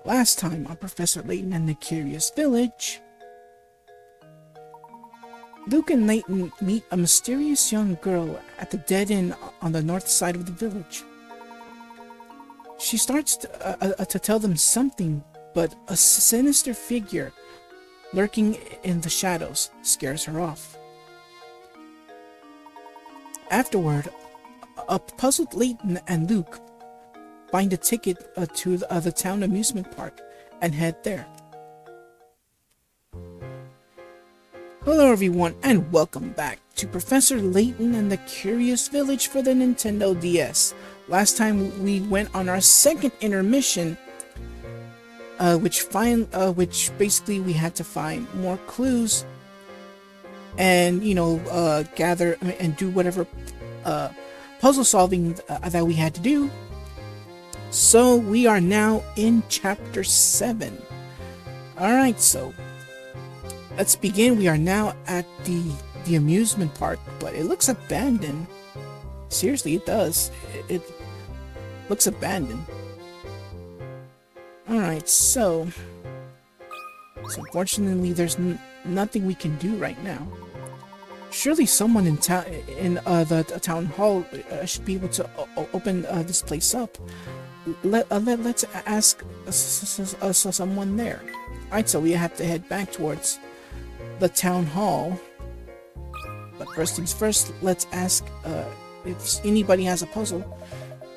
Last time on Professor Layton and the Curious Village, Luke and Layton meet a mysterious young girl at the dead end on the north side of the village. She starts to tell them something, but a sinister figure lurking in the shadows scares her off. Afterward, a puzzled Layton and Luke find a ticket to the town amusement park and head there. Hello everyone, and welcome back to Professor Layton and the Curious Village for the Nintendo DS. Last time we went on our second intermission, which basically we had to find more clues and gather and do whatever puzzle solving that we had to do. So we are now in chapter 7. Alright, so let's begin. We are now at the amusement park, but it looks abandoned. Seriously, it does. It looks abandoned. Alright, so unfortunately there's nothing we can do right now. Surely someone in the town hall should be able to open this place up. Let's ask someone there. Alright, so we have to head back towards the town hall. But first things first, let's ask if anybody has a puzzle.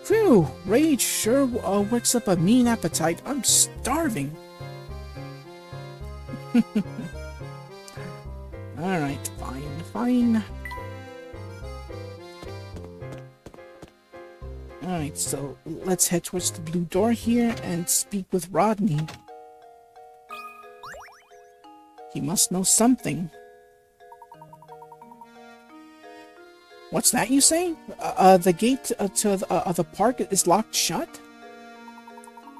Phew, rage sure works up a mean appetite. I'm starving. Alright, fine. Alright, so let's head towards the blue door here and speak with Rodney. He must know something. What's that you say? The gate to the park is locked shut?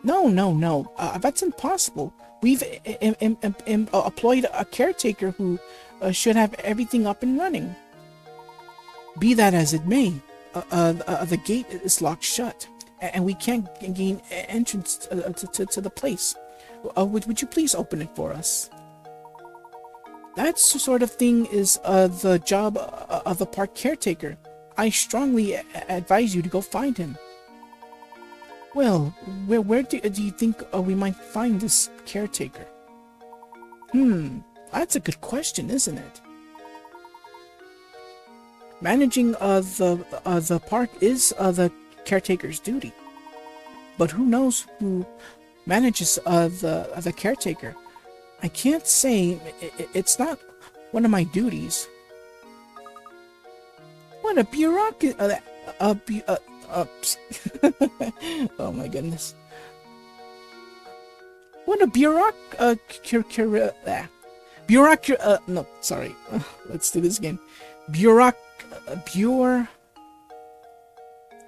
No. That's impossible. We've employed a caretaker who should have everything up and running. Be that as it may, the gate is locked shut, and we can't gain entrance to the place. Would you please open it for us? That sort of thing is the job of the park caretaker. I strongly advise you to go find him. Well, where do you think we might find this caretaker? That's a good question, isn't it? Managing the park is the caretaker's duty. But who knows who manages the caretaker? I can't say. It's not one of my duties. What a bureaucracy! Oh my goodness! What a no, sorry. Let's do this again.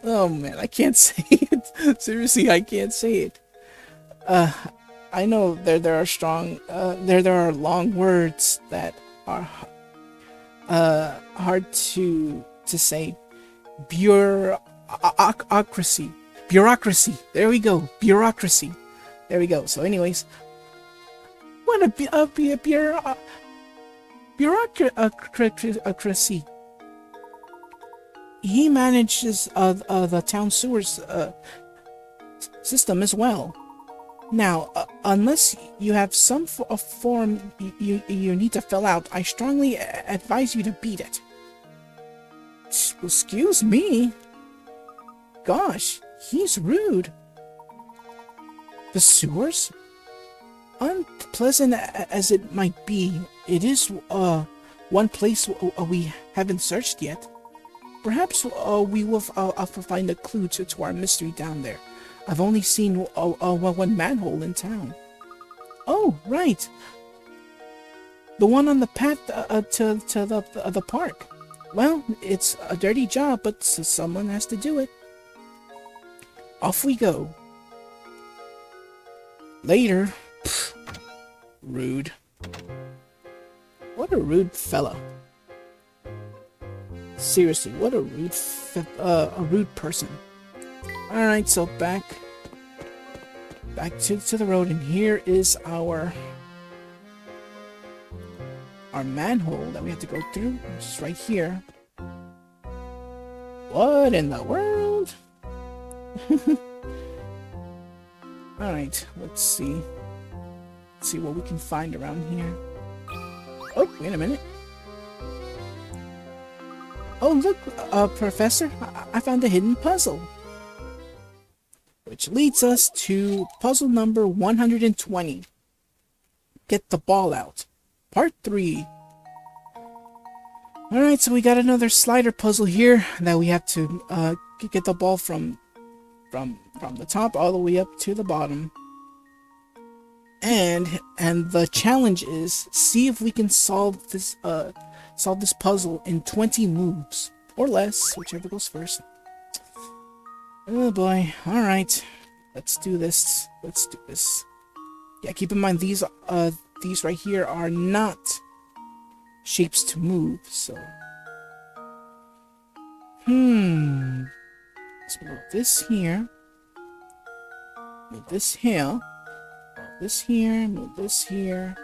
Oh man, I can't say it. Seriously, I can't say it. I know there are strong there are long words that are hard to say. Bureaucracy. There we go. Bureaucracy. There we go. So, anyways, what a bureaucracy. He manages the town sewers system as well. Now, unless you have some form you need to fill out, I strongly advise you to beat it. Excuse me? Gosh, he's rude. The sewers? Unpleasant as it might be, it is one place we haven't searched yet. Perhaps we will find a clue to our mystery down there. I've only seen one manhole in town. Oh, right. The one on the path to the park. Well, it's a dirty job, but someone has to do it. Off we go. Later. Pfft. Rude. What a rude fella. Seriously, what a rude person. Alright, so back back to the road, and here is our manhole that we have to go through, which is right here. What in the world? Alright, let's see. Let's see what we can find around here. Oh, wait a minute. Oh, look, Professor, I found a hidden puzzle. Which leads us to puzzle number 120. Get the ball out. Part 3. Alright, so we got another slider puzzle here that we have to get the ball from the top all the way up to the bottom. And the challenge is see if we can solve this puzzle in 20 moves or less, whichever goes first. Oh boy. Alright. Let's do this. Let's do this. Yeah, keep in mind these right here are not shapes to move, so let's move this here. Move this here. Move this here. Move this here.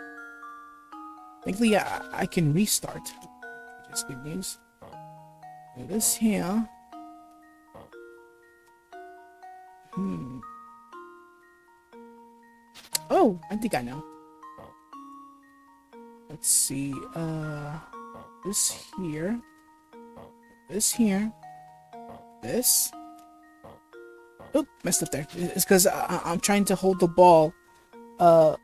Thankfully, I can restart, which is good news. Move this here. Oh, I think I know. Let's see, this here. This here. This. Oop, messed up there. It's because I'm trying to hold the ball, to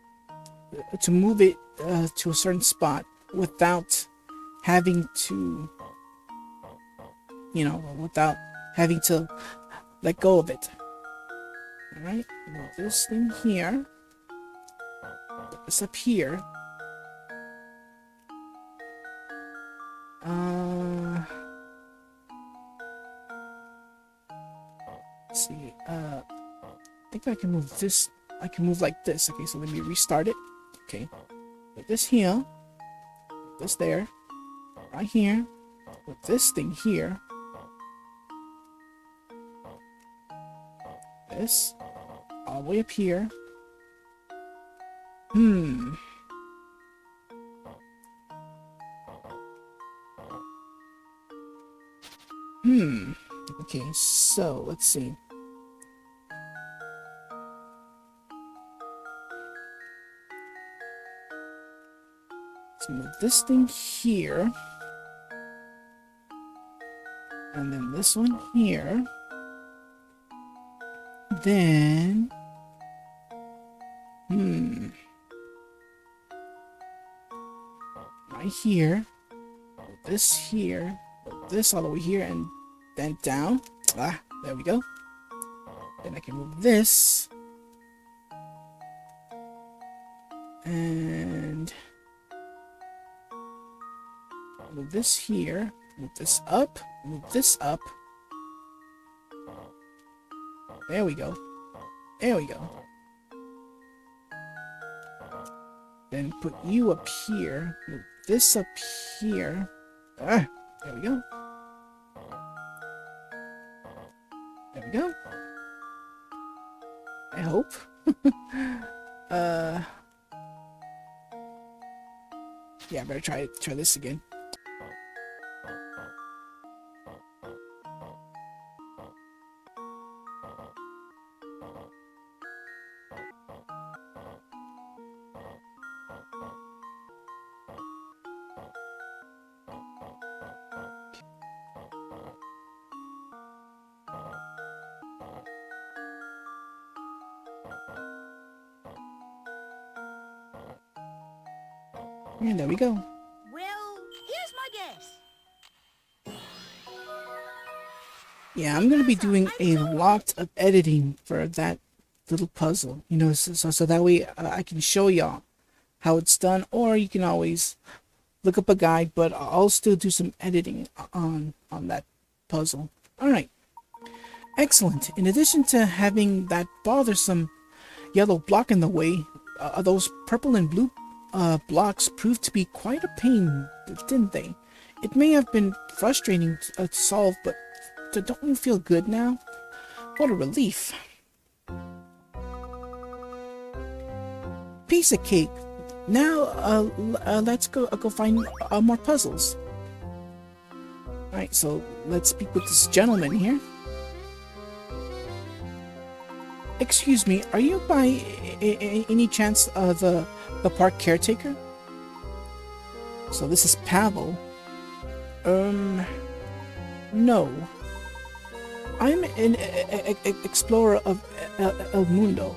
move it, to a certain spot without having to, without having to let go of it. Alright, move this thing here. Put this up here. Let's see, I think I can move this, I can move like this. Okay, so let me restart it. Okay, put this here, put this there, right here, put this thing here, this, all the way up here. Okay, so let's see. Let's move this thing here. And then this one here. Then right here. Put this here. Put this all the way here and then down. There we go. Then I can move this. And move this here. Move this up. Move this up. There we go. There we go. Then put you up here. Move this up here. There we go. There we go. I hope. Yeah, I better try this again. And there we go. Well, here's my guess. Yeah, I'm gonna be doing a lot of editing for that little puzzle, so that way I can show y'all how it's done, or you can always look up a guide, but I'll still do some editing on that puzzle. Alright, excellent. In addition to having that bothersome yellow block in the way, those purple and blue blocks proved to be quite a pain, didn't they? It may have been frustrating to solve, but don't you feel good now? What a relief. Piece of cake. Now, let's go find more puzzles. Alright, so let's speak with this gentleman here. Excuse me, are you by any chance the park caretaker? So this is Pavel. No. I'm an explorer of El Mundo.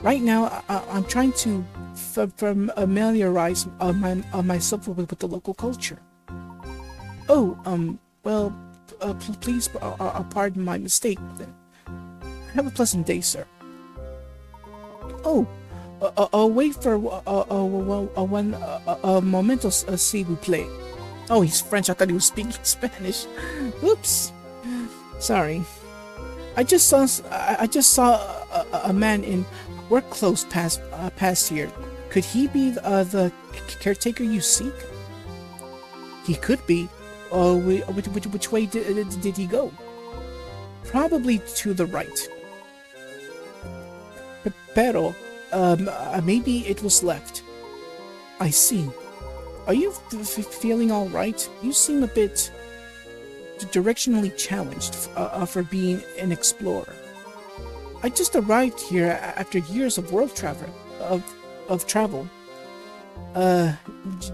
Right now, I'm trying to familiarize myself with the local culture. Oh, well, please pardon my mistake then. Have a pleasant day, sir. Oh, wait for one momento, si vous plaît. Oh, he's French. I thought he was speaking Spanish. Whoops. Sorry. I just saw a man in work clothes pass here. Could he be the caretaker you seek? He could be. Which way did he go? Probably to the right. Pero, maybe it was left. I see. Are you feeling all right? You seem a bit directionally challenged for being an explorer. I just arrived here after years of world travel.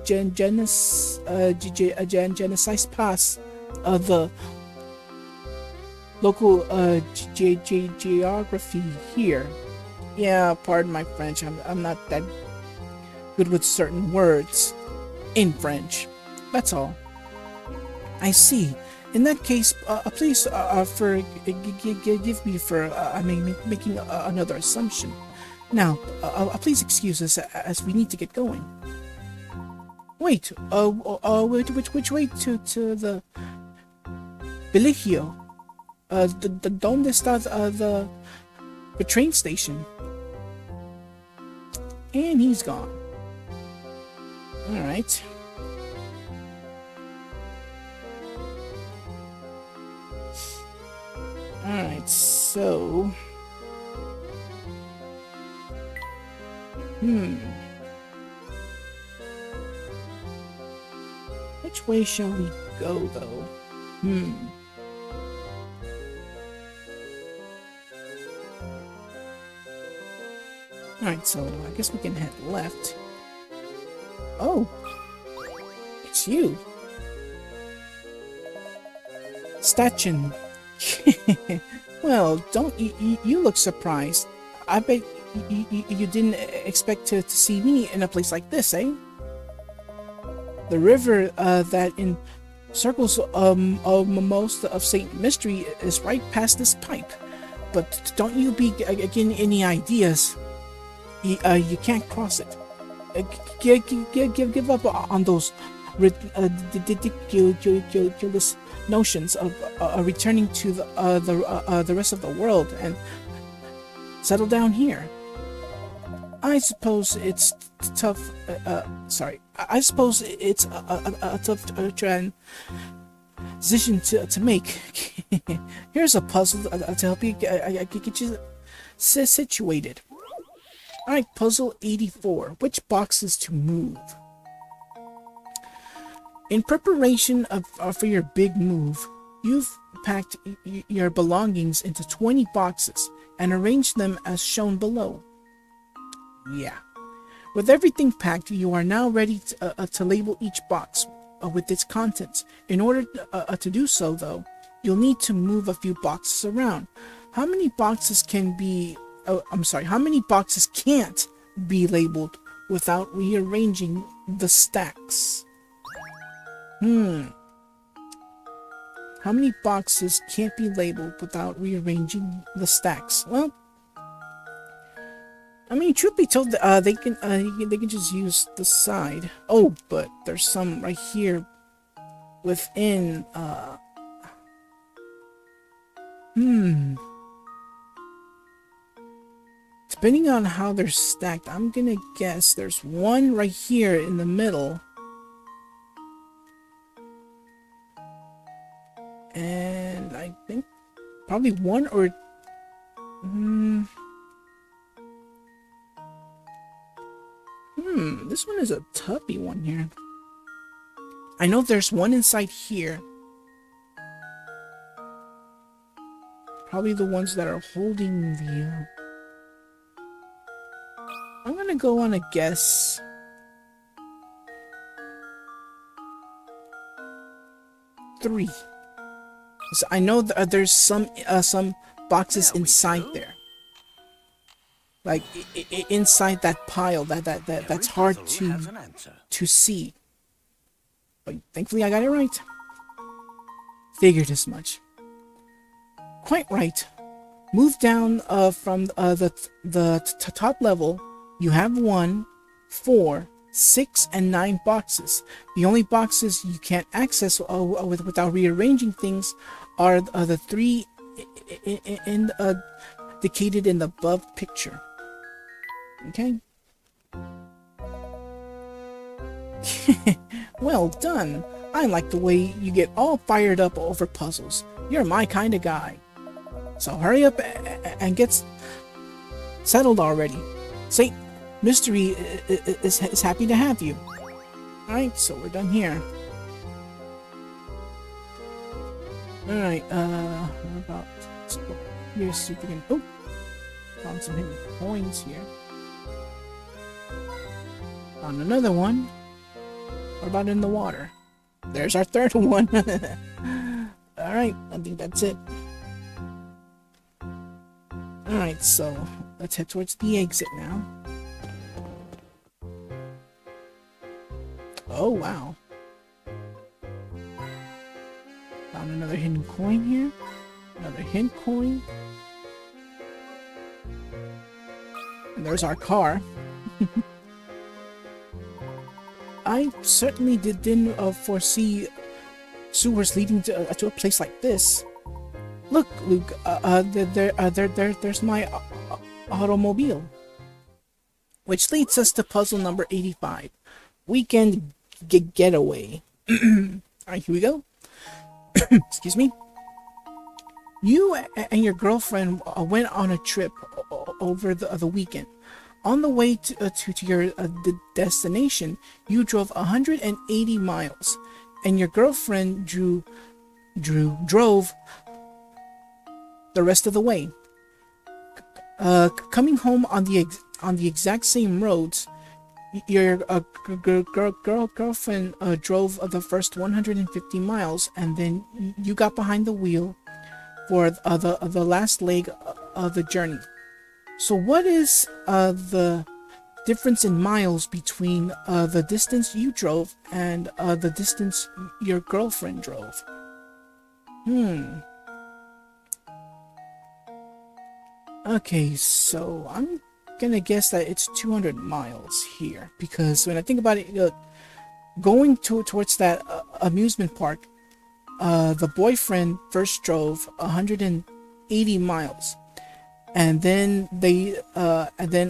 Genesis Pass, the local geography here. Yeah, pardon my French. I'm not that good with certain words in French. That's all. I see. In that case, please forgive me for making another assumption. Now, please excuse us as we need to get going. Wait, which way to the Viligio? ¿Dónde está the train station? And he's gone. All right. Alright, so... Which way shall we go, though? Alright, so I guess we can head left. Oh! It's you! Stachin. Well, don't you look surprised. I bet you didn't expect to see me in a place like this, eh? The river that encircles most of St. Mystery is right past this pipe. But don't you be getting any ideas. You can't cross it. Give up on those ridiculous notions of returning to the rest of the world and settle down here. I suppose it's tough. I suppose it's a tough transition to make. Here's a puzzle to help you get you situated. All right, puzzle 84. Which boxes to move? In preparation for your big move, you've packed your belongings into 20 boxes and arranged them as shown below. Yeah. With everything packed, you are now ready to label each box with its contents. In order to do so, though, you'll need to move a few boxes around. How many boxes can be... how many boxes can't be labeled without rearranging the stacks? How many boxes can't be labeled without rearranging the stacks? Well, I mean, truth be told, they can just use the side. Oh, but there's some right here within. Depending on how they're stacked, I'm gonna guess there's one right here in the middle. And I think probably one or This one is a toughy one here. I know there's one inside here. Probably the ones that are holding the... I'm gonna go on a guess. Three. So I know there's some boxes inside there. Like inside that pile that's hard to see. But thankfully I got it right. Figured as much. Quite right. Move down from the top level. You have 1, 4, 6, and 9 boxes. The only boxes you can't access without rearranging things are the 3 indicated in the above picture. Okay. Well done. I like the way you get all fired up over puzzles. You're my kind of guy. So hurry up and get settled already. Saint Mystery is happy to have you. Alright, so we're done here. Alright, what about... Let's go here, see if we can... Oh! Found some hidden coins here. Found another one. What about in the water? There's our third one. Alright, I think that's it. Alright, so let's head towards the exit now. Oh, wow. Found another hidden coin here. Another hidden coin. And there's our car. I certainly didn't foresee sewers leading to a place like this. Look, Luke, there's my automobile. Which leads us to puzzle number 85. Weekend getaway. Alright, here we go. Excuse me. You and your girlfriend went on a trip over the weekend. On the way to your destination, you drove 180 miles, and your girlfriend drove the rest of the way. Coming home on the exact same roads, your girlfriend drove the first 150 miles, and then you got behind the wheel for the last leg of the journey. So what is the difference in miles between the distance you drove and the distance your girlfriend drove? Okay, so I'm gonna guess that it's 200 miles here, because when I think about it, going towards that amusement park, the boyfriend first drove 180 miles, and then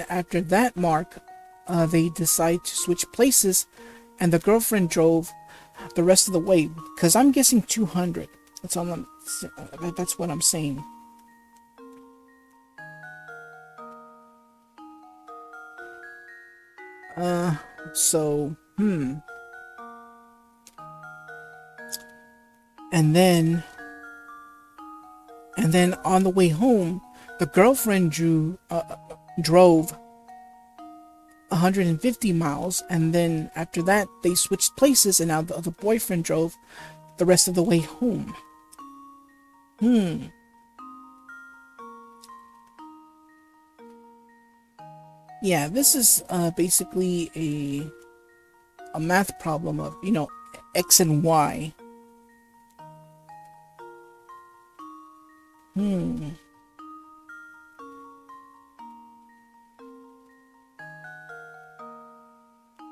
after that mark, they decide to switch places, and the girlfriend drove the rest of the way. Because I'm guessing 200. That's what I'm saying. So, And then on the way home, the girlfriend drove 150 miles, and then after that, they switched places, and now the boyfriend drove the rest of the way home. Yeah, this is basically a math problem of, X and Y.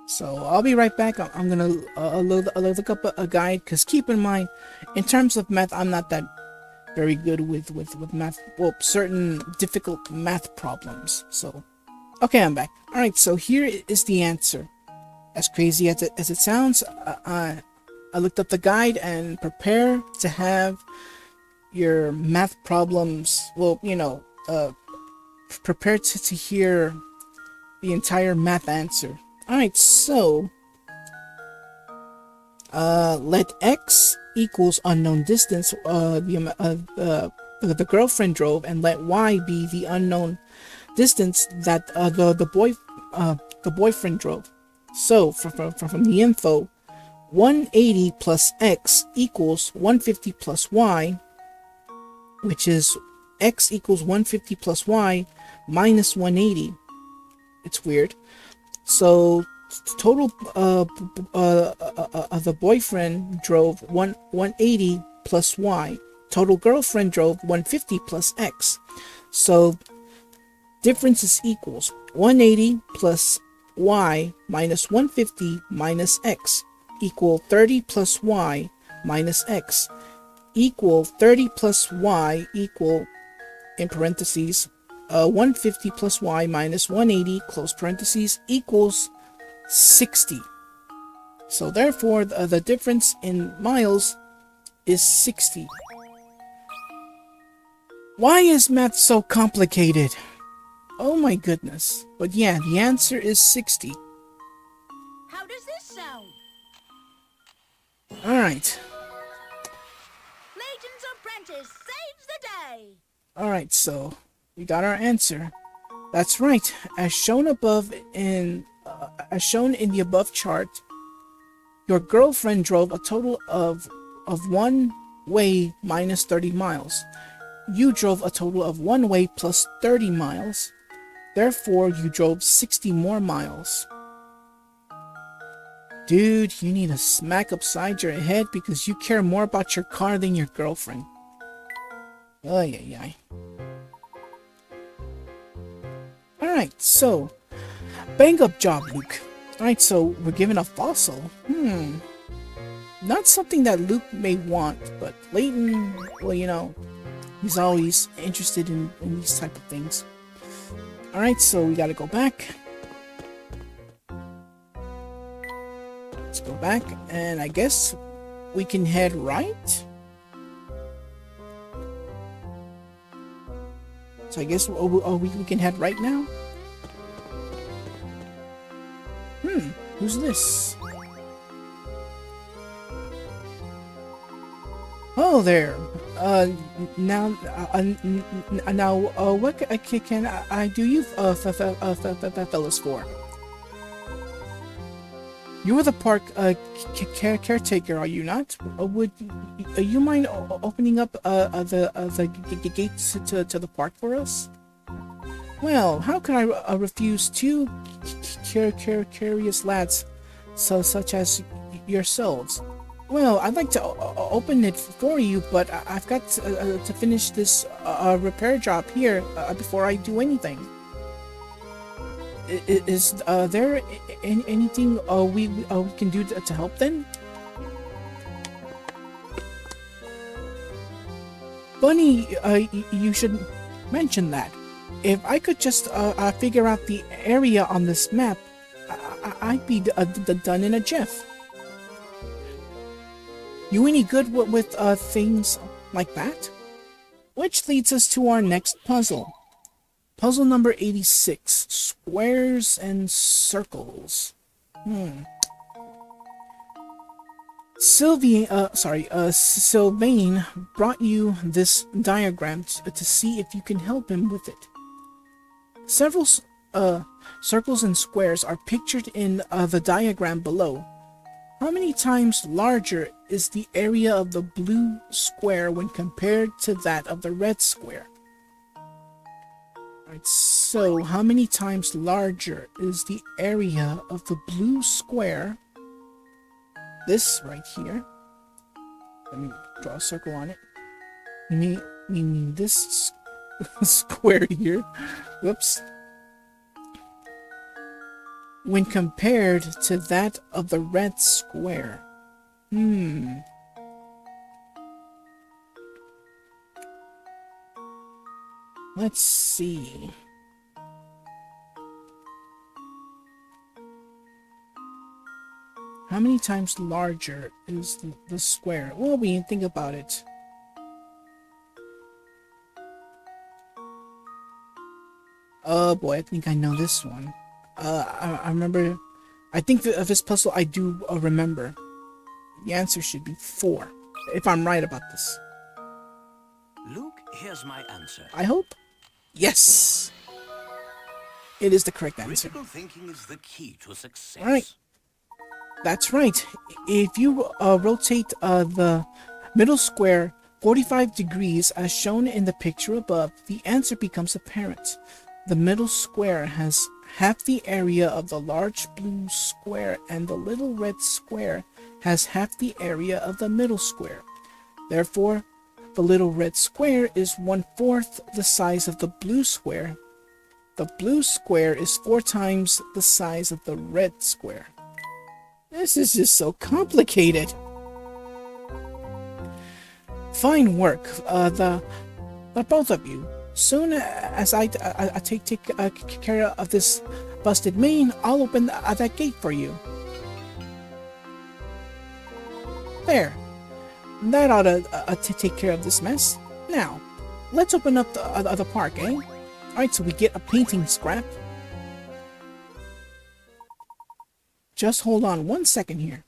So I'll be right back. I'm gonna look up a guide, because keep in mind, in terms of math, I'm not that very good with math. Well, certain difficult math problems. So, okay, I'm back. All right, so here is the answer. As crazy as it sounds, I looked up the guide, and prepare to have your math problems. Well, prepare to hear the entire math answer Alright, so let x equals unknown distance the girlfriend drove, and let y be the unknown distance that the boyfriend drove. So from the info, 180 plus x equals 150 plus y, which is x equals 150 plus y minus 180. It's weird. So total the boyfriend drove 180 plus y. Total girlfriend drove 150 plus x. So difference is equals 180 plus y minus 150 minus x equal 30 plus y minus x equal 30 plus y equal, in parentheses, 150 plus y minus 180 close parentheses equals 60. So therefore the difference in miles is 60. Why is math so complicated? Oh my goodness. But yeah, the answer is 60. How does this sound? Alright. Layton's apprentice saves the day. Alright, so we got our answer. That's right. As shown in the above chart, your girlfriend drove a total of one way minus 30 miles. You drove a total of one way plus 30 miles. Therefore, you drove 60 more miles. Dude, you need a smack upside your head because you care more about your car than your girlfriend. Ay, ay, ay. Alright, so, bang up job, Luke. Alright, so we're given a fossil. Not something that Luke may want, but Layton, well, you know, he's always interested in these type of things. Alright, so we gotta go back. Let's go back, and I guess we can head right? So I guess we can head right now? Who's this? Oh there. Now, what can I do you fellas for? You are the park caretaker, are you not? Would you mind opening up the gates to the park for us? Well, how can I refuse two curious lads such as yourselves? Well, I'd like to open it for you, but I've got to finish this repair job here before I do anything. Is there anything we can do to help then? Bunny, you should mention that. If I could just figure out the area on this map, I'd be done in a jiff. You any good with things like that? Which leads us to our next puzzle. Puzzle number 86, Squares and Circles. Sylvain brought you this diagram to see if you can help him with it. Several circles and squares are pictured in the diagram below. How many times larger is the area of the blue square when compared to that of the red square? Alright, so how many times larger is the area of the blue square? This right here. Let me draw a circle on it. Meaning this square here. Whoops. When compared to that of the red square. Let's see. How many times larger is the square? Well, we can think about it. Oh boy, I think I know this one. I remember I think of this puzzle I do remember. The answer should be 4, if I'm right about this. Luke, here's my answer. I hope. Yes! It is the correct answer. Critical thinking is the key to success. All right. That's right. If you rotate the middle square 45 degrees as shown in the picture above, the answer becomes apparent. The middle square has half the area of the large blue square, and the little red square has half the area of the middle square. Therefore, the little red square is 1/4 the size of the blue square. The blue square is 4 times the size of the red square. This is just so complicated. Fine work, the both of you. Soon as I take care of this busted main, I'll open that gate for you. There. That ought to take care of this mess. Now, let's open up the park, eh? Alright, so we get a painting scrap. Just hold on 1 second here.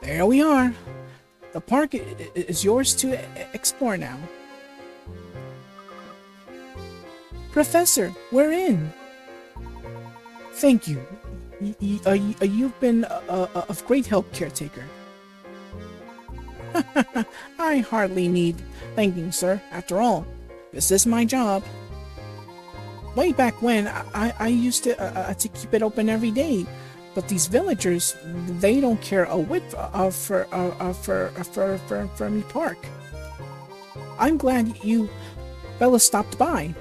There we are. The park is yours to explore now. Professor, we're in. Thank you. You've been of great help, caretaker. I hardly need thanking, sir. After all, this is my job. Way back when, I used to keep it open every day. But these villagers, they don't care a whit for me park. I'm glad you fellas stopped by.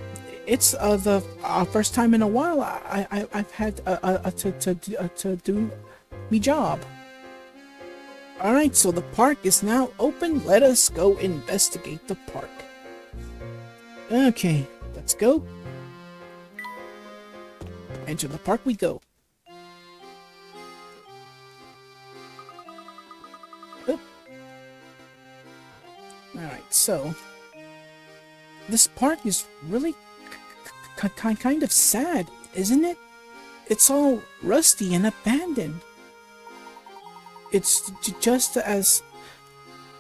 It's the first time in a while I've had to do me job. All right, so the park is now open. Let us go investigate the park. Okay, let's go. Enter the park we go. Alright, so this park is really kind of sad, isn't it? It's all rusty and abandoned. It's just as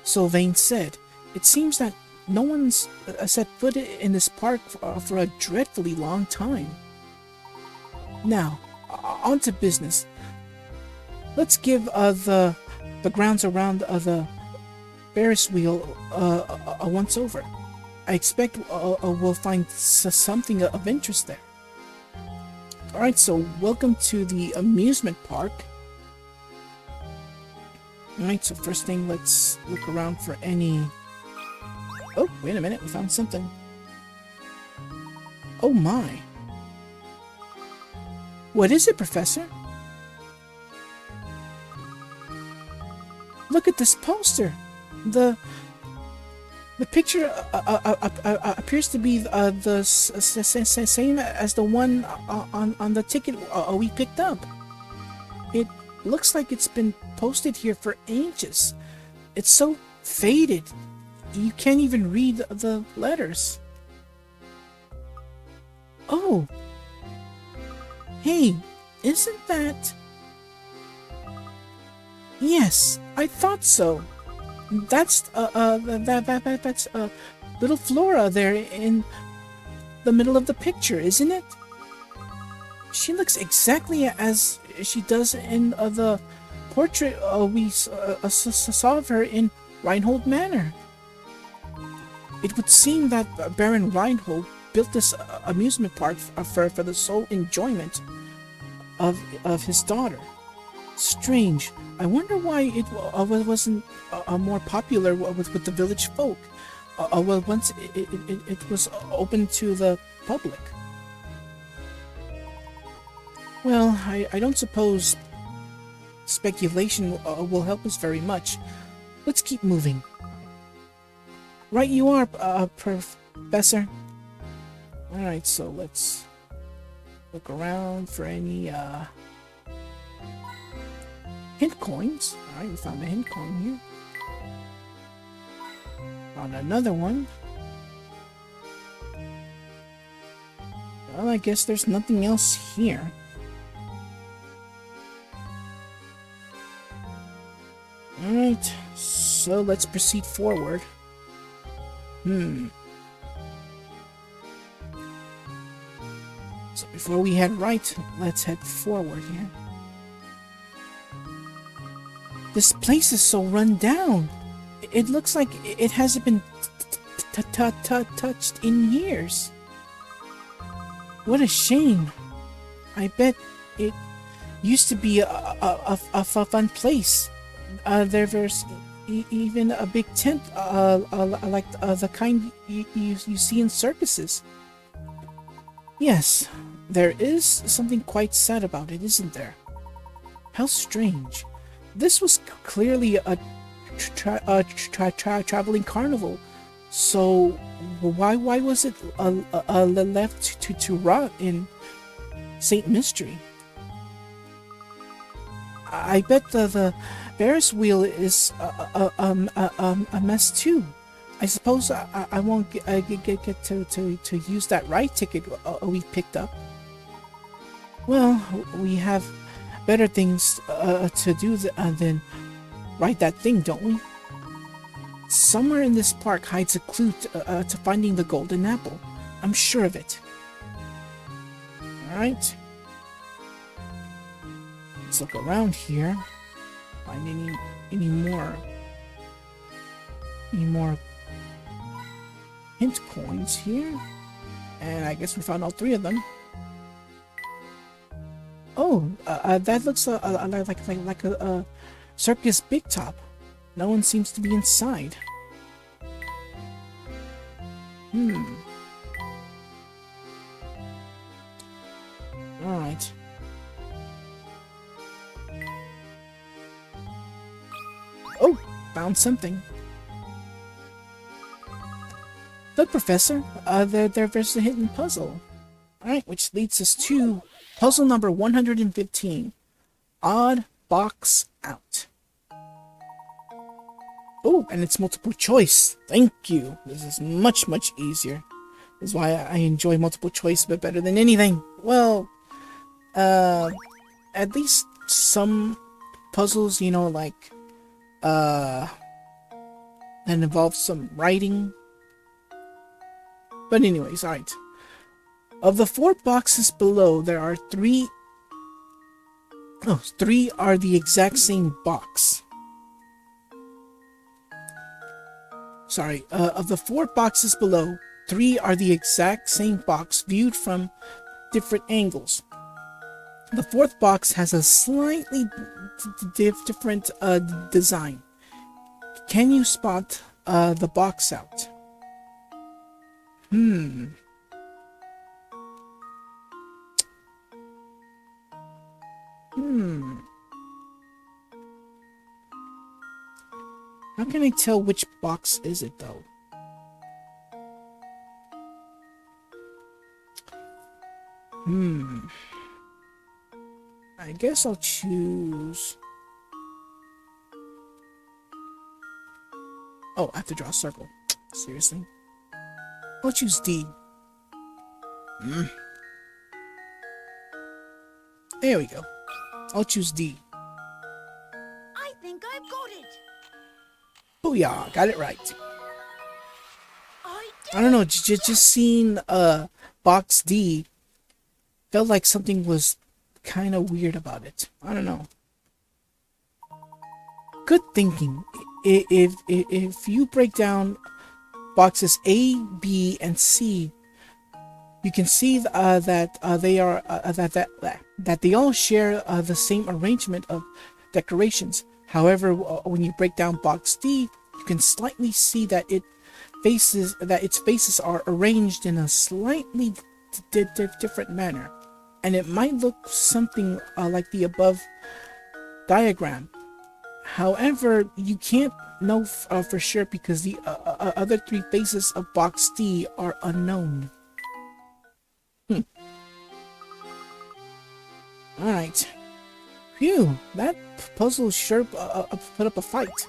Sylvain said. It seems that no one's set foot in this park for a dreadfully long time. Now, on to business. Let's give the grounds around the Ferris wheel a once over. I expect we'll find something of interest there. Alright, so welcome to the amusement park. Alright, so first thing, let's look around for any... Oh, wait a minute, we found something. Oh my. What is it, Professor? Look at this poster. The picture appears to be the same as the one on the ticket we picked up. It looks like it's been posted here for ages. It's so faded, you can't even read the letters. Oh, hey, isn't that... Yes, I thought so. That's that's little Flora there in the middle of the picture, isn't it? She looks exactly as she does in the portrait we saw of her in Reinhold Manor. It would seem that Baron Reinhold built this amusement park for the sole enjoyment of his daughter. Strange. I wonder why it wasn't more popular with the village folk. Well, once it was open to the public. Well, I don't suppose speculation will help us very much. Let's keep moving. Right you are, Professor. Alright, so let's look around for any hint coins. Alright, we found a hint coin here. On another one. Well, I guess there's nothing else here. Alright, so let's proceed forward. So before we head right, let's head forward here. This place is so run down. It looks like it hasn't been touched in years. What a shame. I bet it used to be a fun place. There's even a big tent, like the kind you see in circuses. Yes, there is something quite sad about it, isn't there? How strange. This was clearly a traveling carnival. So why was it left to rot in Saint Mystery? I bet the Ferris wheel is a mess too. I suppose I won't get to use that ride ticket we picked up. Well, we have better things to do than ride that thing, don't we? Somewhere in this park hides a clue to finding the golden apple. I'm sure of it. Alright. Let's look around here. Find any more hint coins here. And I guess we found all 3 of them. Oh, that looks like a circus big top. No one seems to be inside. Alright. Oh, found something. Look, Professor, there's a hidden puzzle. Alright, which leads us to puzzle number 115. Odd box out. Oh, and it's multiple choice. Thank you. This is much easier. This is why I enjoy multiple choice a bit better than anything. Well, at least some puzzles, you know, like, that involve some writing. But anyways, alright. Of the 4 boxes below, there are 3... Oh, 3 are the exact same box. Sorry, of the 4 boxes below, 3 are the exact same box viewed from different angles. The 4th box has a slightly different design. Can you spot the box out? How can I tell which box is it, though? I guess I'll choose... Oh, I have to draw a circle. Seriously? I'll choose D. There we go. I'll choose D. I think I've got it. Booyah! Got it right. I don't know, just seeing box D felt like something was kind of weird about it. I don't know. Good thinking. If you break down boxes A, B, and C, you can see that they are that they all share the same arrangement of decorations. However, when you break down box D, you can slightly see that its faces are arranged in a slightly different manner, and it might look something like the above diagram. However, you can't know for sure because the other 3 faces of box D are unknown. Alright. Phew, that puzzle sure put up a fight.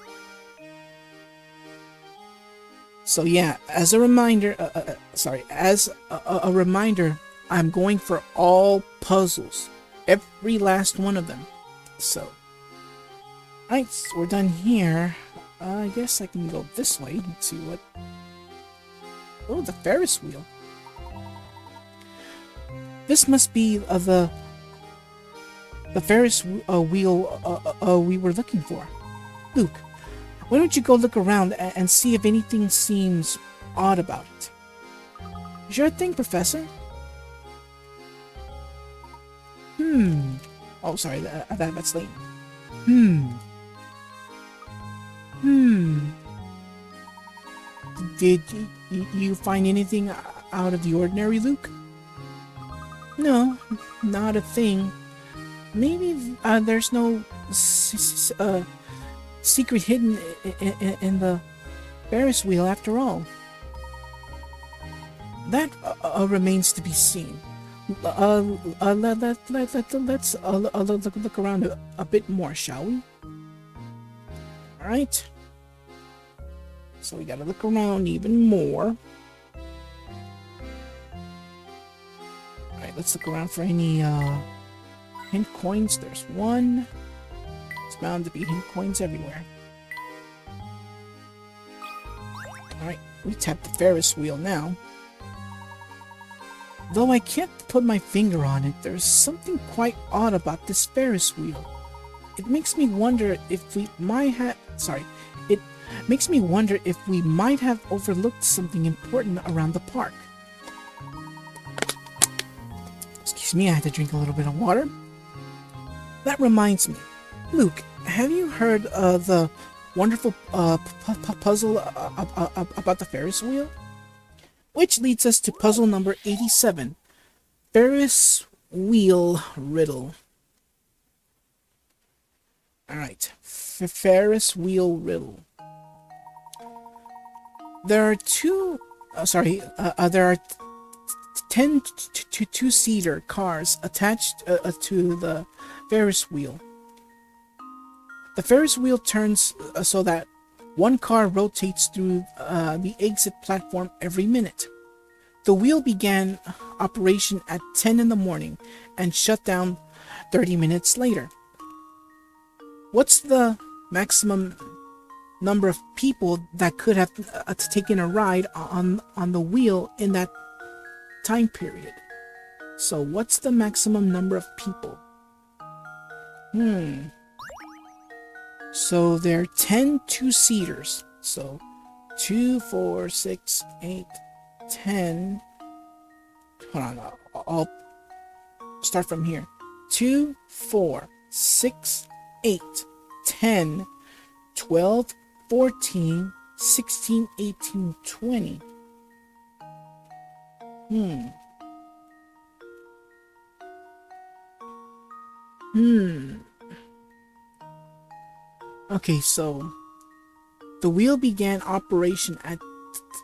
So yeah, as a reminder, a reminder, I'm going for all puzzles, every last one of them. So, alright, so we're done here. I guess I can go this way and see what. Oh, the Ferris wheel. This must be the Ferris wheel we were looking for. Luke, why don't you go look around and see if anything seems odd about it? Sure thing, Professor. Oh, sorry, that's late. Did you find anything out of the ordinary, Luke? No, not a thing. Maybe there's no secret hidden in the Ferris wheel after all. That remains to be seen. Let's look around a bit more, shall we? Alright. So we gotta look around even more. Alright, let's look around for any hint coins. There's one. It's bound to be hint coins everywhere. Alright, we tapped the Ferris wheel now. Though I can't put my finger on it, there's something quite odd about this Ferris wheel. It makes me wonder if we might have... It makes me wonder if we might have overlooked something important around the park. Excuse me, I had to drink a little bit of water. That reminds me. Luke, have you heard of the wonderful puzzle about the Ferris wheel? Which leads us to puzzle number 87. Ferris wheel riddle. Alright. Ferris wheel riddle. There are there are 10 two-seater cars attached to the Ferris wheel. The Ferris wheel turns so that one car rotates through the exit platform every minute. The wheel began operation at 10 in the morning and shut down 30 minutes later. What's the maximum number of people that could have taken a ride on the wheel in that time period? So what's the maximum number of people? So there are 10 two-seaters. So 2, 4, 6, 8, 10. Hold on, I'll start from here. 2, 4, 6, 8, 10, 12, 14, 16, 18, 20. Okay, so the wheel began operation at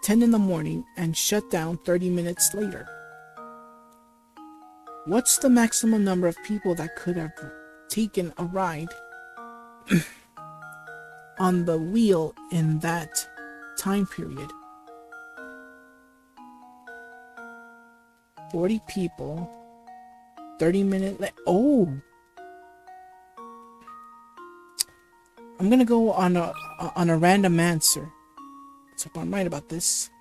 10 in the morning and shut down 30 minutes later. What's the maximum number of people that could have taken a ride on the wheel in that time period? 40 people, 30 minutes. Oh! I'm gonna go on a random answer. Let's hope I'm right about this.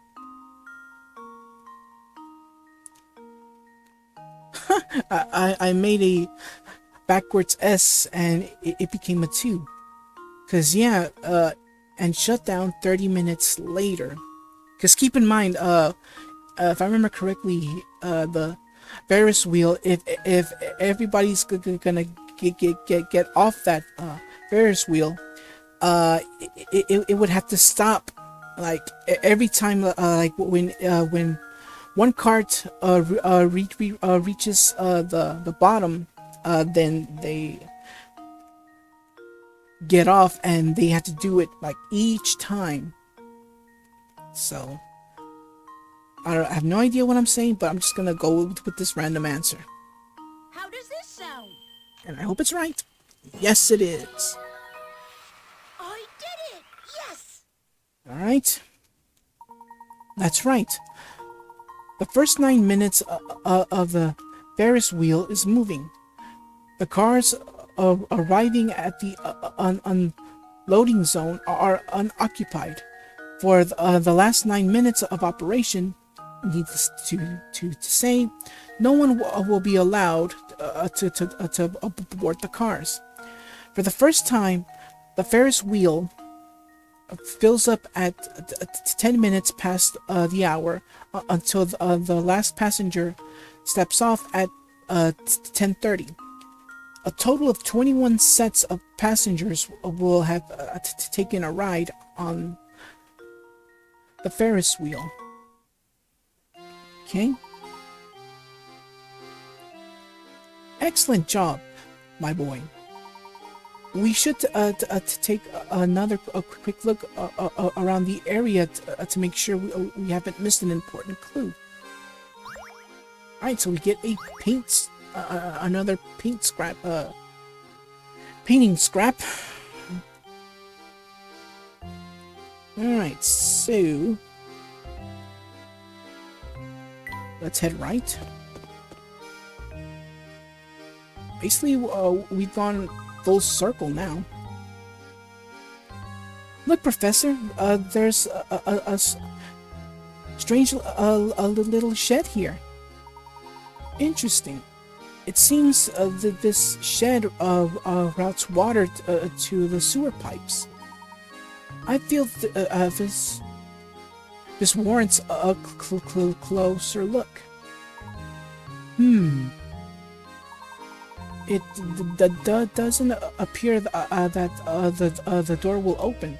I made a backwards S and it became a 2. Cause yeah, and shut down 30 minutes later. Cause keep in mind, if I remember correctly, the Ferris wheel, if everybody's gonna get off that Ferris wheel, it would have to stop like every time, like when one cart reaches the bottom, then they get off and they have to do it like each time. So I have no idea what I'm saying, but I'm just gonna go with this random answer. How does this sound? And I hope it's right. Yes, it is. I did it! Yes! Alright. That's right. The first 9 minutes of the Ferris wheel is moving. The cars arriving at the unloading zone are unoccupied. For the last 9 minutes of operation, needless to say, no one will be allowed to board the cars. For the first time, the Ferris wheel fills up at 10 minutes past the hour until the last passenger steps off at 10:30. A total of 21 sets of passengers will have taken a ride on the Ferris wheel. Okay. Excellent job, my boy. We should take another quick look around the area to make sure we haven't missed an important clue. Alright, so we get a another painting scrap. Alright, so let's head right. Basically, we've gone full circle now. Look, Professor, there's a strange little shed here. Interesting. It seems that this shed routes water to the sewer pipes. I feel this warrants a closer look. It doesn't appear that the door will open.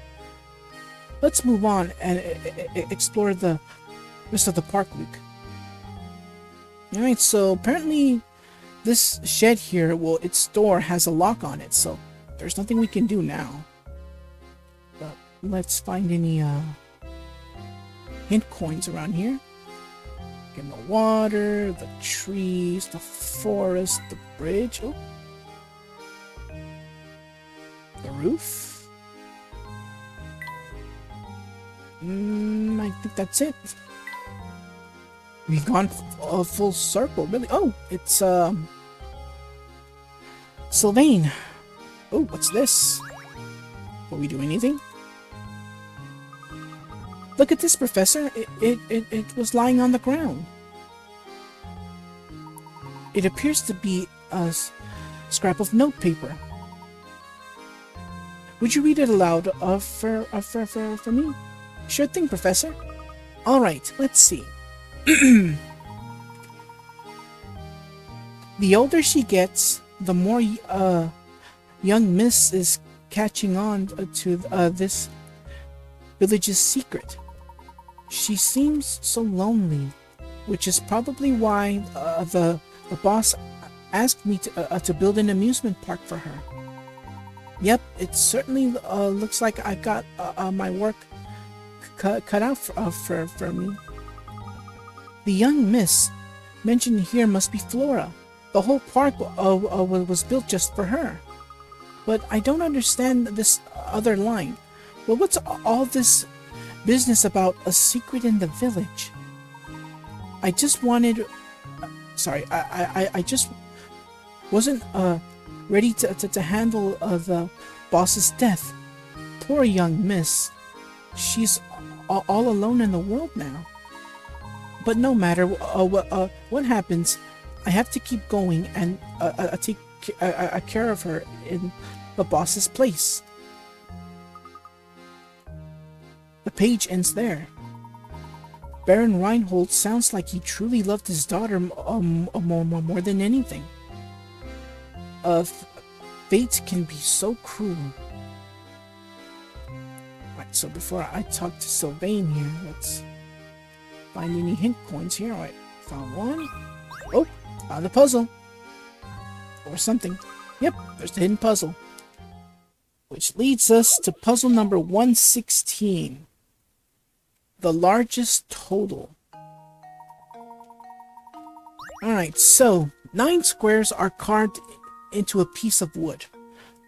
Let's move on and explore the rest of the park, Luke. Alright, so apparently this shed here, well, its door has a lock on it, so there's nothing we can do now. But let's find any hint coins around here. In the water, the trees, the forest, the bridge. Oh. The roof. I think that's it. We've gone a full circle, really. Oh, it's Sylvain. Oh, what's this? Will we do anything? Look at this, Professor. It was lying on the ground. It appears to be a scrap of notepaper. Would you read it aloud for me? Sure thing, Professor. All right, let's see. The older she gets, the more young Miss is catching on to this village's secret. She seems so lonely, which is probably why the boss asked me to build an amusement park for her. Yep, it certainly looks like I got my work cut out for me. The young miss mentioned here must be Flora. The whole park was built just for her. But I don't understand this other line. Well, what's all this business about a secret in the village? I just wanted... Sorry, I just wasn't ready to handle the boss's death. Poor young miss. She's all alone in the world now. But no matter what happens, I have to keep going and take care of her in the boss's place. The page ends there. Baron Reinhold sounds like he truly loved his daughter more than anything. Fate can be so cruel. Right, so before I talk to Sylvain here, let's find any hint coins here. Alright, found one. Oh, found the puzzle. Or something. Yep, there's the hidden puzzle. Which leads us to puzzle number 116. The largest total. Alright, so 9 squares are carved into a piece of wood.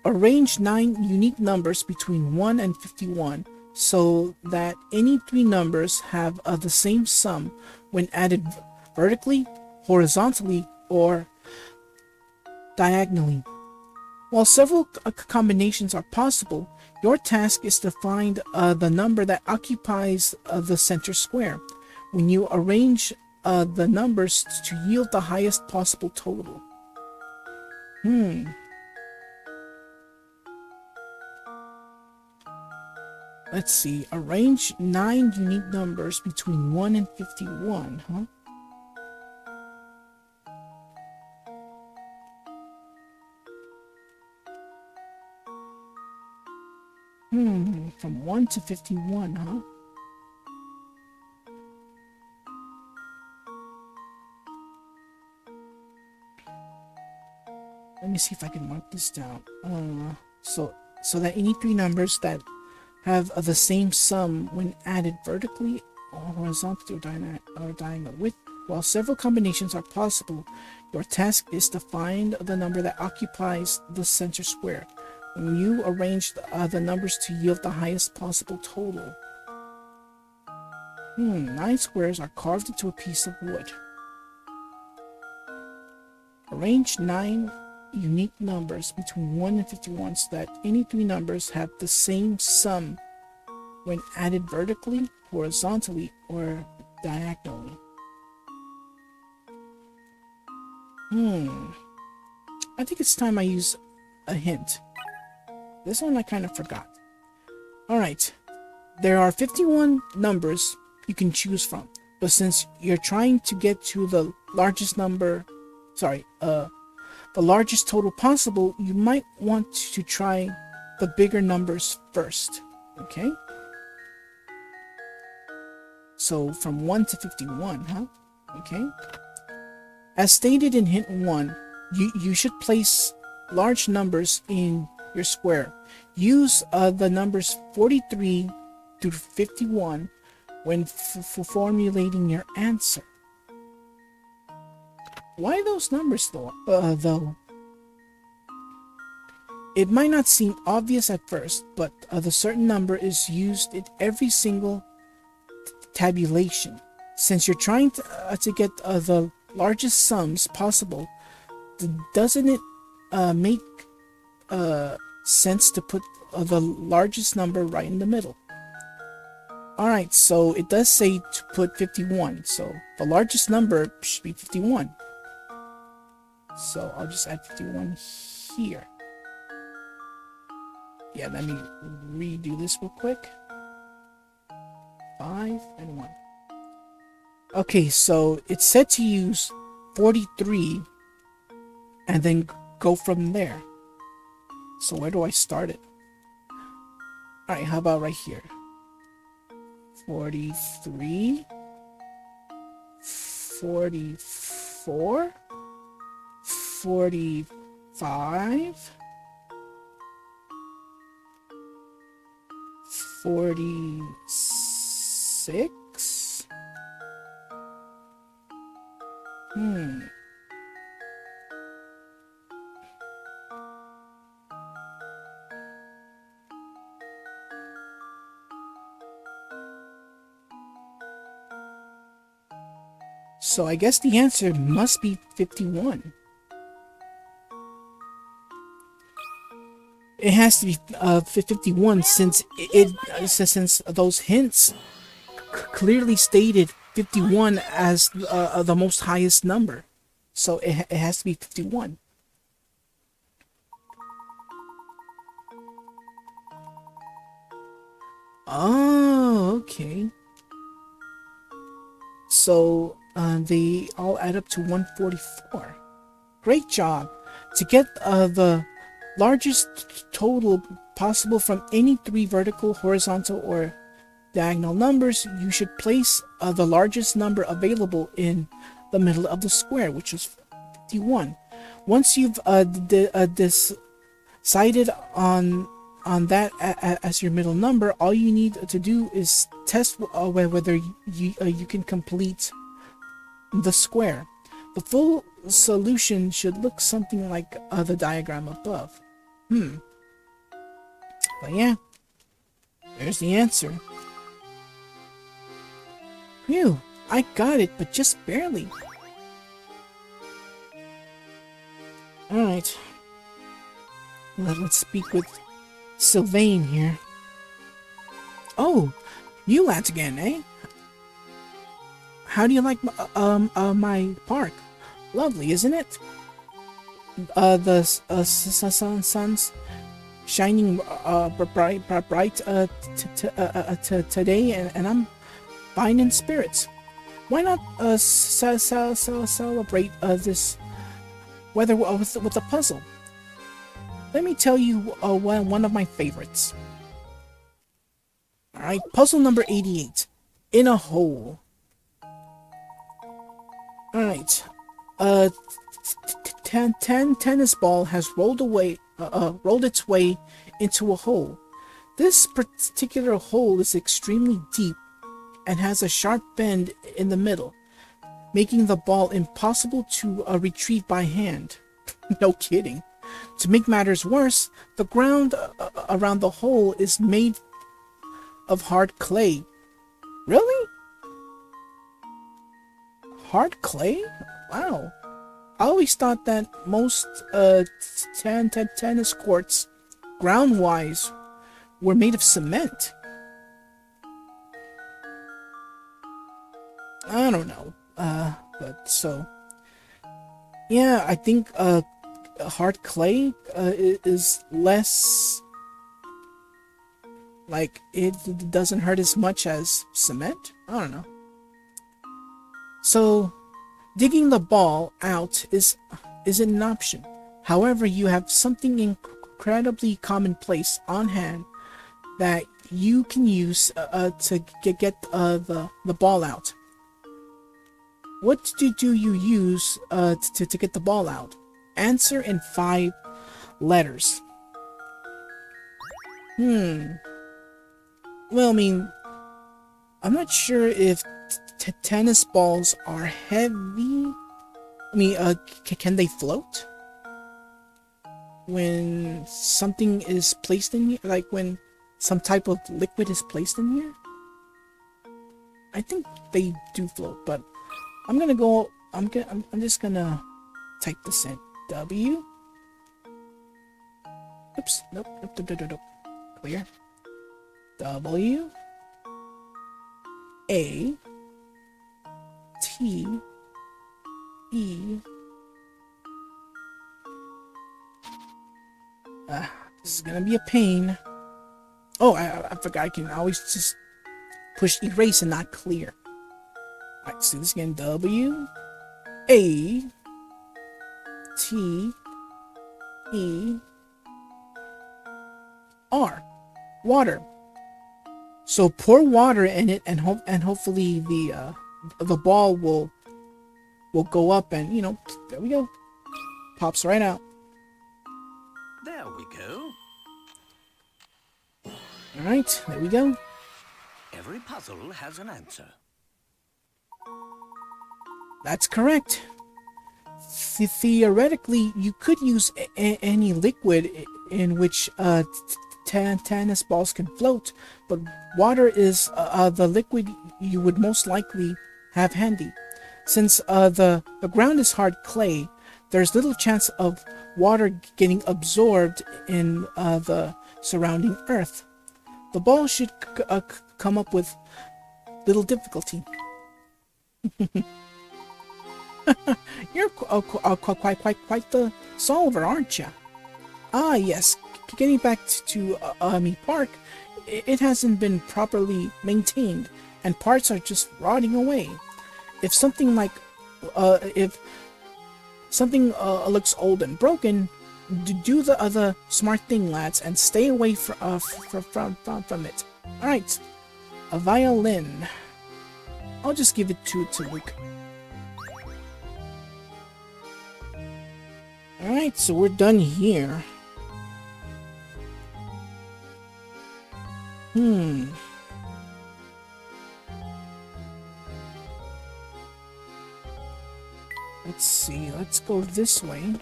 Arrange 9 unique numbers between 1 and 51 so that any three numbers have the same sum when added vertically, horizontally, or diagonally. While several combinations are possible, your task is to find the number that occupies the center square when you arrange the numbers to yield the highest possible total. Let's see. Arrange 9 unique numbers between 1 and 51, huh? From 1 to 51, huh? Let me see if I can mark this down. So that any three numbers that have the same sum when added vertically or horizontally or diagonal with. While several combinations are possible, your task is to find the number that occupies the center square when you arrange the numbers to yield the highest possible total. 9 squares are carved into a piece of wood. Arrange 9 unique numbers between 1 and 51 so that any three numbers have the same sum when added vertically, horizontally, or diagonally. I think it's time I use a hint. This one I kind of forgot. Alright, there are 51 numbers you can choose from, but since you're trying to get to the largest number, the largest total possible, you might want to try the bigger numbers first, okay? So from 1 to 51, huh? Okay. As stated in hint 1, you should place large numbers in your square. Use the numbers 43 to 51 when formulating your answer. Why those numbers though? It might not seem obvious at first, but the certain number is used in every single tabulation. Since you're trying to get the largest sums possible, doesn't it make sense to put the largest number right in the middle? Alright, so it does say to put 51, so the largest number should be 51. So I'll just add 51 here. Yeah, let me redo this real quick. 5 and 1. Okay, so it's said to use 43 and then go from there. So where do I start it? Alright, how about right here? 43, 44, 45, 46. So I guess the answer must be 51. It has to be 51 since since those hints clearly stated 51 as the most highest number. So it has to be 51. Oh, okay. So they all add up to 144. Great job. To get the largest total possible from any three vertical, horizontal, or diagonal numbers, you should place the largest number available in the middle of the square, which is 51. Once you've decided on that as your middle number, all you need to do is test whether you can complete the square. The full solution should look something like the diagram above. But yeah, There's the answer. Phew, I got it, but just barely. Alright. Let's speak with Sylvain here. Oh, you lads again, eh? How do you like my park? Lovely, isn't it? The sun's shining bright today, and I'm fine in spirits. Why not celebrate this weather with a puzzle? Let me tell you one of my favorites. Alright, puzzle number 88. In a hole. Alright. Tennis ball has rolled its way into a hole. This particular hole is extremely deep and has a sharp bend in the middle, making the ball impossible to retrieve by hand. No kidding. To make matters worse, the ground around the hole is made of hard clay. Really? Hard clay? Wow. I always thought that most tennis courts, ground-wise, were made of cement. I don't know. But so... Yeah, I think hard clay is less... Like, it doesn't hurt as much as cement? I don't know. So, digging the ball out isn't an option. However, you have something incredibly commonplace on hand that you can use to get the ball out. What do you use to get the ball out? Answer in 5 letters. Well, I mean, I'm not sure if tennis balls are heavy. I mean, can they float? When something is placed in here? Like when some type of liquid is placed in here? I think they do float, but I'm gonna go... I'm just gonna type this in. W. Oops. Nope. Clear. W. A. T. E. This is gonna be a pain. Oh, I forgot I can always just push erase and not clear. Alright, let's do this again. W. A. T. E. R. Water. So pour water in it, and hopefully the ball will go up, and you know, there we go, pops right out. There we go. All right, there we go. Every puzzle has an answer. That's correct. Theoretically, you could use any liquid in which tennis balls can float, but water is the liquid you would most likely have handy. Since the ground is hard clay, there's little chance of water getting absorbed in the surrounding earth. The ball should come up with little difficulty. You're quite the solver, aren't you? Ah, yes. Getting back to Park, it hasn't been properly maintained, and parts are just rotting away. If something looks old and broken, do the other smart thing, lads, and stay away from it. All right, a violin. I'll just give it to Luke. All right, so we're done here. Let's see, let's go this way.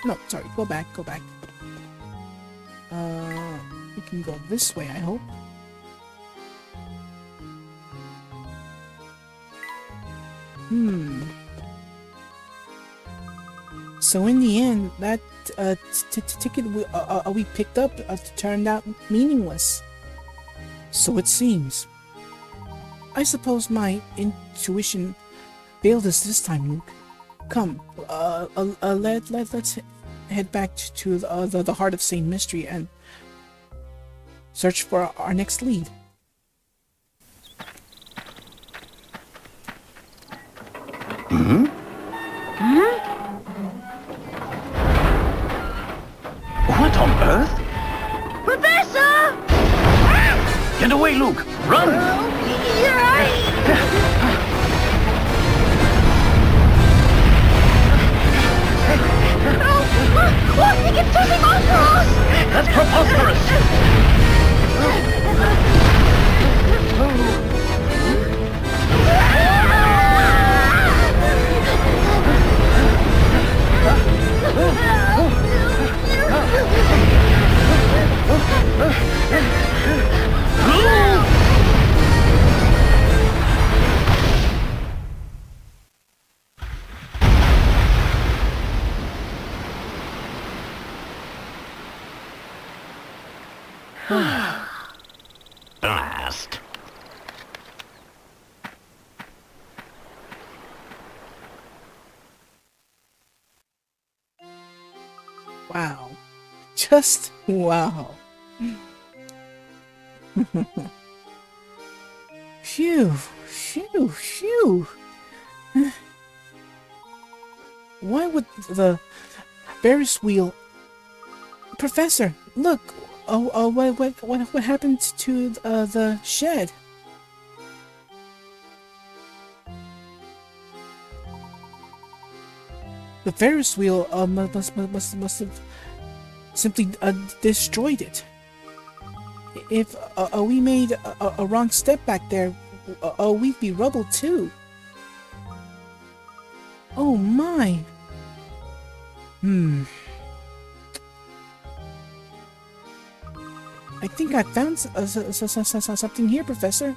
No, sorry, go back. We can go this way, I hope. So in the end, that ticket we picked up turned out meaningless. So it seems. I suppose my intuition failed us this time, Luke. Come, let's head back to the heart of Saint Mystery and search for our next lead. What on earth? Professor! Get away, Luke! Run! You're right! Look, he keeps turning over us! That's preposterous! Blast. Wow. Just wow. Phew, phew, phew. Why would the Ferris wheel... Professor, look! What happened to the shed? The Ferris wheel must have simply destroyed it. If we made a wrong step back there, we'd be rubble too. Oh my. I think I found something here, Professor.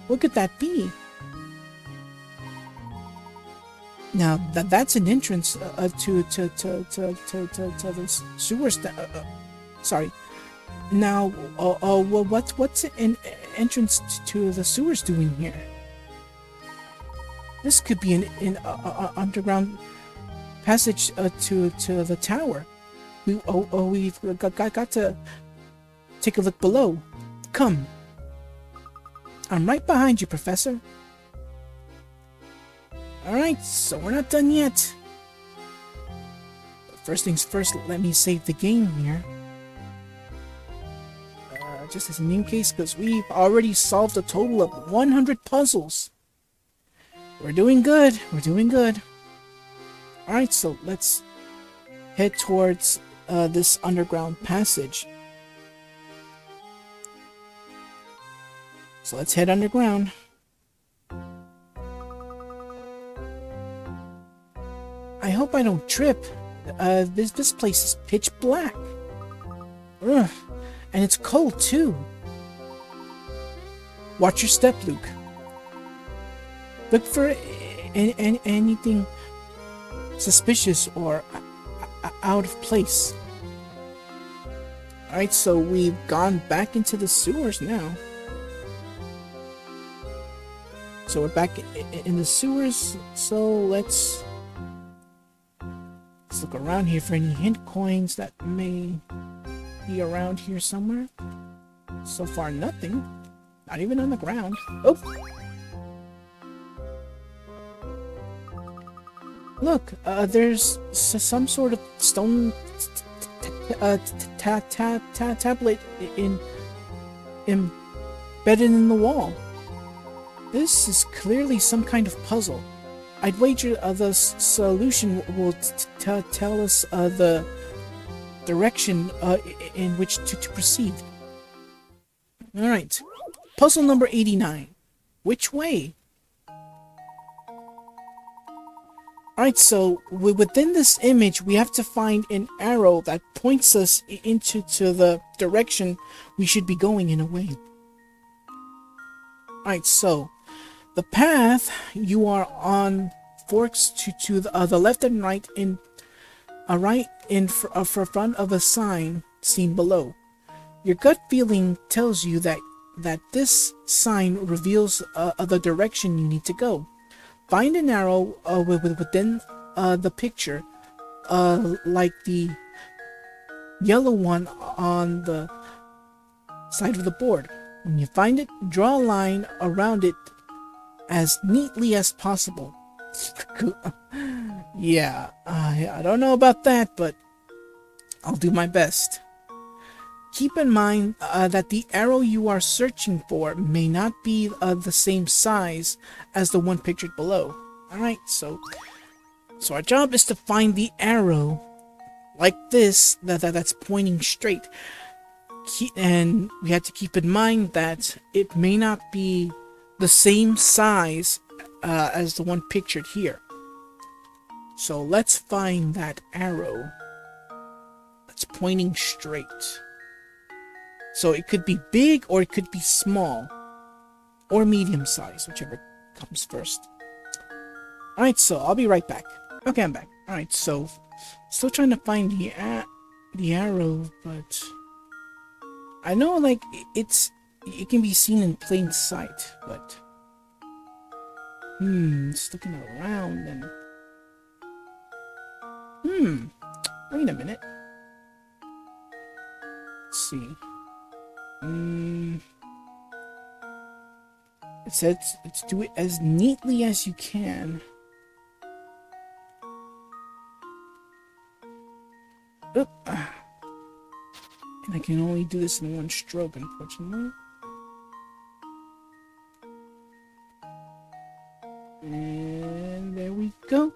What could that be? Now that's an entrance to the sewers. Sorry. Now, what's an entrance to the sewers doing here? This could be an underground passage to the tower. We've got to take a look below. Come. I'm right behind you, Professor. Alright, so we're not done yet. But first things first, let me save the game here. Just as an in case, because we've already solved a total of 100 puzzles. We're doing good. We're doing good. Alright, so let's head towards this underground passage. So let's head underground. I hope I don't trip. This place is pitch black. Ugh. And it's cold too. Watch your step, Luke. Look for anything suspicious or out of place. Alright, so we've gone back into the sewers now. So we're back in the sewers, so let's look around here for any hint coins that may be around here somewhere. So far, nothing. Not even on the ground. Oh! Look, there's some sort of stone tablet embedded in the wall. This is clearly some kind of puzzle. I'd wager the solution will tell us the direction in which to proceed. Alright. Puzzle number 89. Which way? Alright, so within this image, we have to find an arrow that points us into the direction we should be going in a way. Alright, so the path you are on forks to the left and right in front of a sign seen below. Your gut feeling tells you that this sign reveals the direction you need to go. Find an arrow within the picture, like the yellow one on the side of the board. When you find it, draw a line around it as neatly as possible. Yeah, I don't know about that, but I'll do my best. Keep in mind that the arrow you are searching for may not be the same size as the one pictured below. Alright, so our job is to find the arrow like this that's pointing straight. And we have to keep in mind that it may not be the same size as the one pictured here. So let's find that arrow that's pointing straight. So it could be big or it could be small or medium size, whichever comes first. Alright, so I'll be right back. Okay, I'm back. Alright, so still trying to find the arrow, but I know like it can be seen in plain sight, but just looking around and wait a minute. Let's see. It says let's do it as neatly as you can. Oop. And I can only do this in one stroke, unfortunately. And there we go.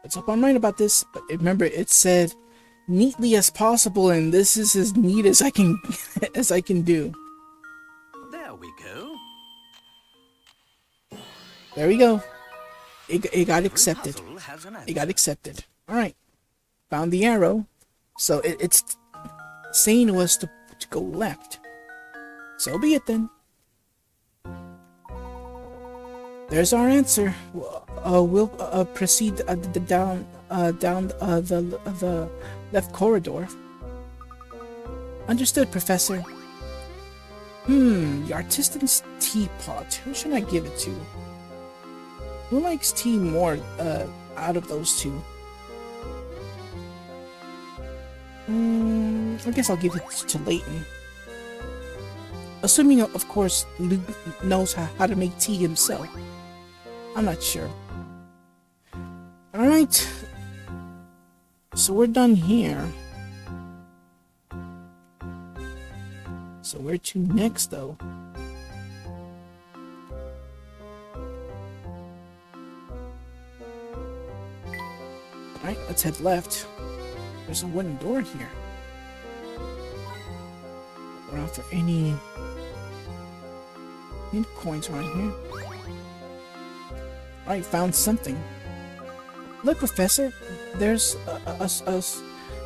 Let's hope I'm right about this, but remember it said neatly as possible, and this is as neat as I can do. There we go. There we go. It got accepted. It got accepted. Alright. Found the arrow. So it's saying to us to go left. So be it then. There's our answer. We'll proceed down the left corridor. Understood, Professor. The artistic teapot. Who should I give it to? Who likes tea more out of those two? I guess I'll give it to Layton. Assuming, of course, Luke knows how to make tea himself. I'm not sure. Alright. So we're done here. So where to next, though? Alright, let's head left. There's a wooden door here. We're not for any coins around here. Alright, found something. Look, Professor, there's a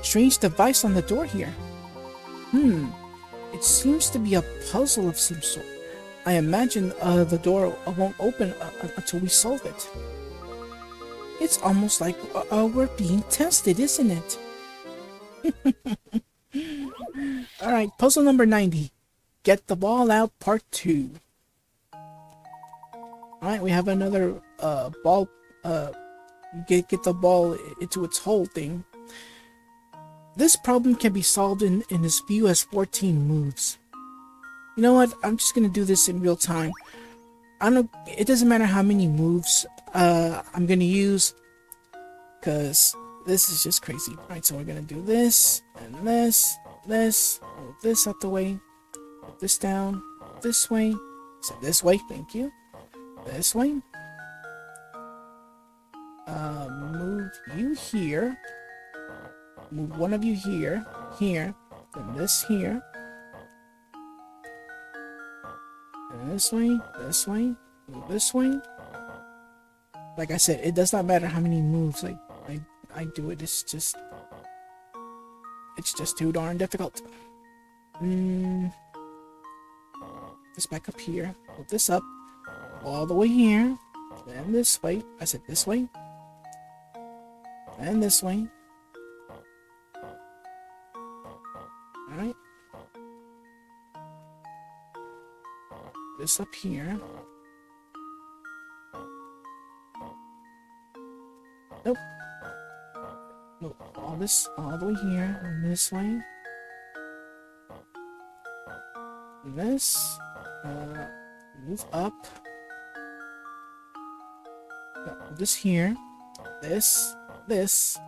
strange device on the door here. It seems to be a puzzle of some sort. I imagine the door won't open until we solve it. It's almost like we're being tested, isn't it? Alright, puzzle number 90. Get the ball out, part 2. Alright, we have another ball, get the ball into its hole thing. This problem can be solved in as few as 14 moves. You know what, I'm just gonna do this in real time. It doesn't matter how many moves I'm gonna use, because this is just crazy. Alright, so we're gonna do this, and this, move this out the way, move this down, this way, so this way, thank you, this way, move you here, move one of you here, then this here, and this way, move this way, Like I said, it does not matter how many moves I do it. It's just too darn difficult. This back up here. Put this up all the way here. Then this way. I said this way. And this way. Alright. This up here. Nope. Nope. All this all the way here. And this way. This. Move up. This here. This. This.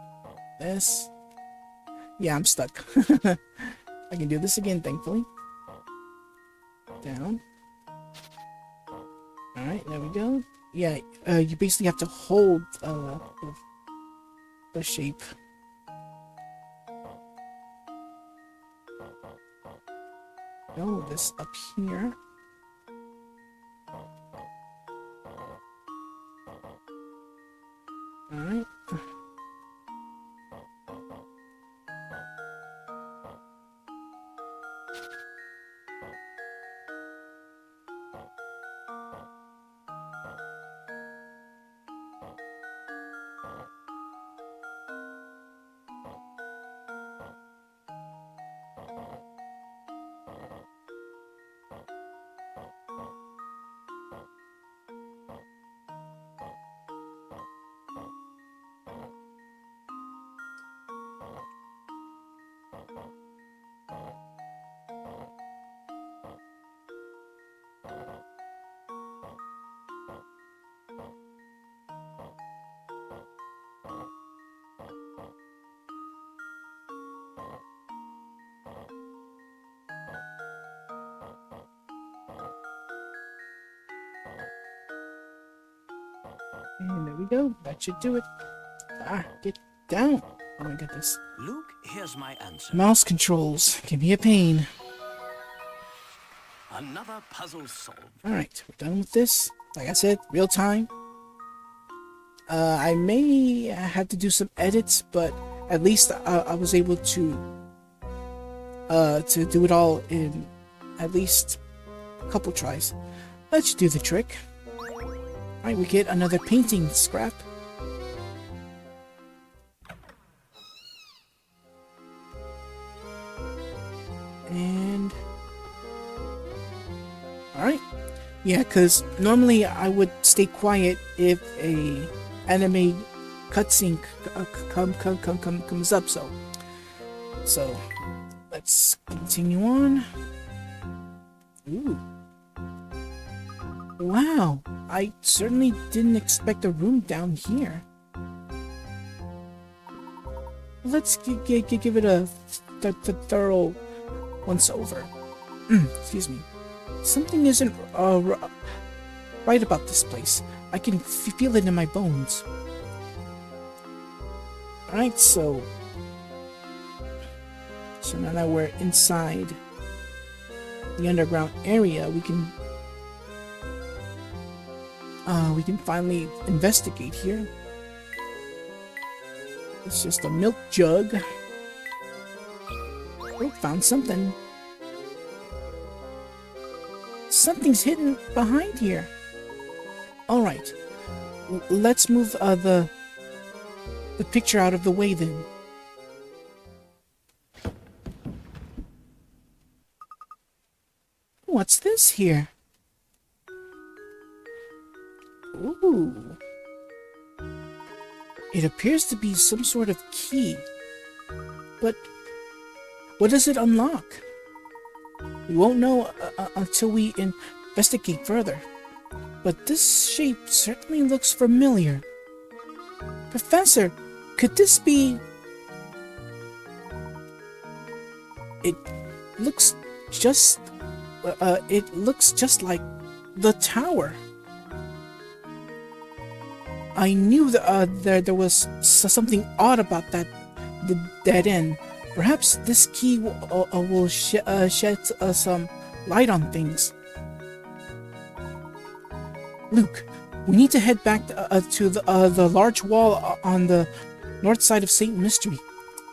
Yeah, I'm stuck. I can do this again, thankfully. Down. Alright, there we go. Yeah, you basically have to hold the shape. Go this up here. Alright. And there we go. That should do it. Ah, get down. Oh my goodness. Luke, here's my answer. Mouse controls. Give me a pain. Another puzzle solved. Alright, we're done with this. Like I said, real time. I may have to do some edits, but at least I was able to do it all in at least a couple tries. Let's do the trick. Alright, we get another painting scrap. And... alright. Yeah, because normally I would stay quiet if a anime cutscene comes up, so let's continue on. Ooh. Wow, I certainly didn't expect a room down here. Let's give it a thorough once over. Excuse me. Something isn't right about this place. I can feel it in my bones. Alright, so now that we're inside the underground area, we can finally investigate here. It's just a milk jug. Oh, found something. Something's hidden behind here. Alright. Let's move the picture out of the way then. What's this here? Ooh. It appears to be some sort of key. But what does it unlock? We won't know until we investigate further. But this shape certainly looks familiar. Professor, could this be... It looks just like the tower. I knew that there was something odd about the dead end. Perhaps this key will shed some light on things. Luke, We need to head back to the large wall on the north side of St. Mystery.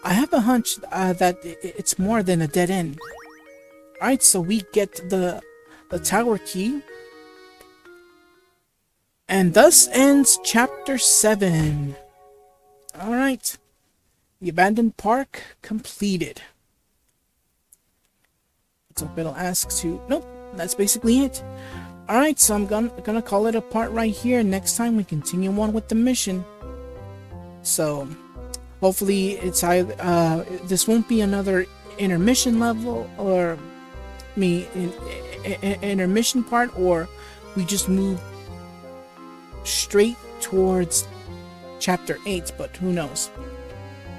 I have a hunch that it's more than a dead end. Alright, so we get the tower key. And thus ends Chapter 7. Alright. The abandoned park completed. So it'll ask to... Nope, that's basically it. Alright, so I'm gonna call it a part right here. Next time we continue on with the mission. So, hopefully it's either... this won't be another intermission level, or... intermission part, or we just move straight towards Chapter 8, but who knows.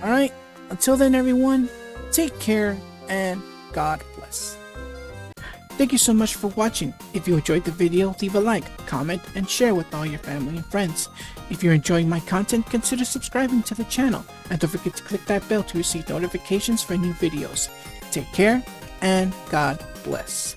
Alright, until then everyone, take care and God bless. Thank you so much for watching. If you enjoyed the video, leave a like, comment, and share with all your family and friends. If you're enjoying my content, consider subscribing to the channel, and don't forget to click that bell to receive notifications for new videos. Take care, and God bless.